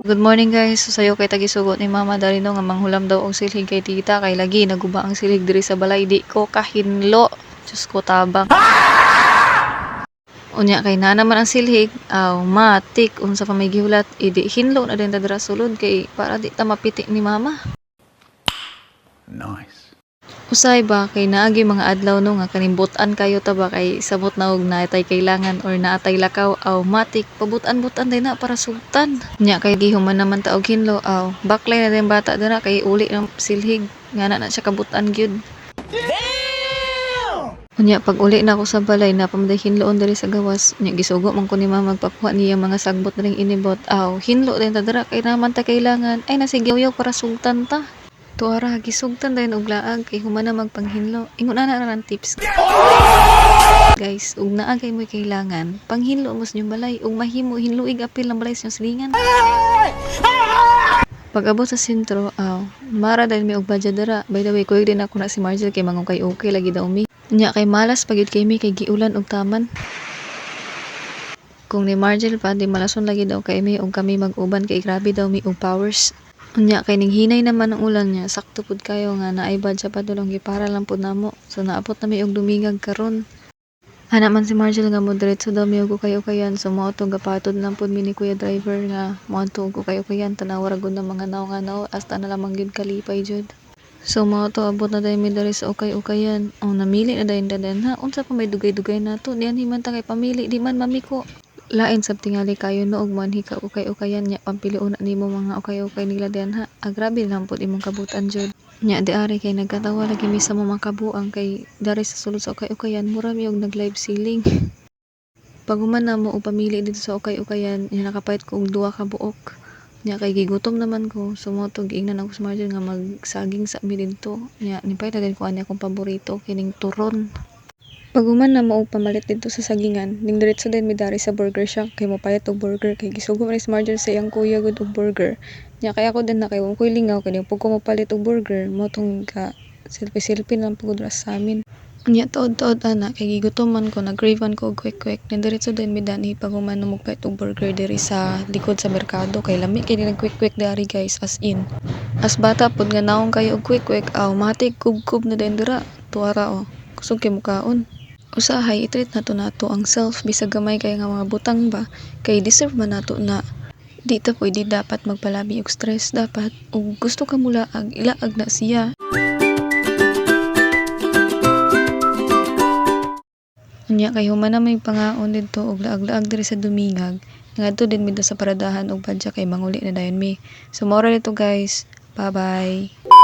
Good morning guys. So, sayo kay tagisugot ni Mama Darino nga manghulam daw og silig kay tita kay lagi naguba ang silig diri sa balay di ko kahinlo. Diyos ko tabang. Unya kay na naman ang silhig, matik unsa pa may gihulat, idi hinlo na din ta dira sulod kay para di ta mapiti ni Mama. Nice. Usay ba kay naagi mga adlaw no nga kanimbutan kayo ta ba kay sabot na og naatay kailangan or naatay lakaw matik pabutan-butan din na para sultan. Nya kay gihuman naman ta og hinlo baklay na din bata dira kay uli ng silhig nga na siya kabutan gyud. Unya pag uli na ako sa balay na pamaday hinloon diri sa gawas nya gisugo man ko ni Mama magpakuha niya mga sagbot ring inibot hinlo din ta dira kay naman ta kailangan ay nasigyaw para sultan ta. Tuara gisugtan dayon og laag kay humana magpanghinlo. Ingon ana ra tips. Guys, ug naa kay mo kailangan panghinlo mo sa inyong balay ug mahimo hinluig apil ang balay sa inyong silingan. Pag abot sa sentro, mara dahil may og budget dara. By the way, kuy din ako na si Marcel kay mangong kay okay lagi daw mi. Nya kay malas pagid kay mi kay giulan og taman. Kung ni Marcel pa di malason lagi daw kay mi og kami mag-uban kay grabe daw mi og powers. Unya kay ning hinay naman ang ulan niya sakto pud kayo nga naay badya pa dulong gipara lang pud namo so naabot na mi og dumingag karon. Ana man si Marcel nga moderate daw mi og kayo-kayan so mao to gapatod lang pud mi ni kuya driver nga mao to og kayo-kayan tanawa ra gud ng mga naw hasta na lamang gyud kalipay jud. So mao to abot na dayon mi diri sa ukay-ukayan. Namili na dayon dadan ha unsa pa may dugay-dugay nato diyan himan ta kay pamili di man mamiko. Lain sab tingali kayo no og manhi ka ukay-ukayan nya pampilion na nimo mga ukay-ukay nila diyan ha. Grabe lang pud imong kabutan jud. Nya di ari kay nagkatawa lagi mi sa mga kabuang kay dari sa sulod sa ukay-ukayan mura mi og nag live ceiling. Pag human na mo og pamili dito sa ukay-ukayan nya nakapait ko og duha ka buok. Nya kay gigutom naman ko sumotog giingnan ako sa Margin nga magsaging sa mi dito. Nya nipait na din ko ani akong paborito kining turon. Pag human na mo og pamalit dito sa sagingan, ning diretso din mi dari sa burger shack kay mopayat og burger kay gisugo man si Marjorie sa iyang kuya gud og burger. Nya kay ako din na kay ko lingaw kay pag ko mopalit og burger mo tong ka selfie lang pugod ra sa amin. Nya tuod-tuod ana kay gigutoman ko nag-cravean ko og quick ning diretso din mi dani pag human na mogpait og burger diri sa likod sa merkado kay lami kay nag quick dari guys as in. As bata pud nga naong kayo og quick matik kub na din dira tuara kusog kay mukaon. Usahay i-treat nato ang self bisag gamay kay nga mga butang ba kay deserve man nato na di ta pwede dapat magpalabi og stress dapat ug gusto ka mulaag ilaag na siya. Unya kay human na may pangaon didto og laag-laag diri sa dumingag ngadto din mi sa paradahan og badya kay manguli na dayon mi. So mora dito guys. Bye bye.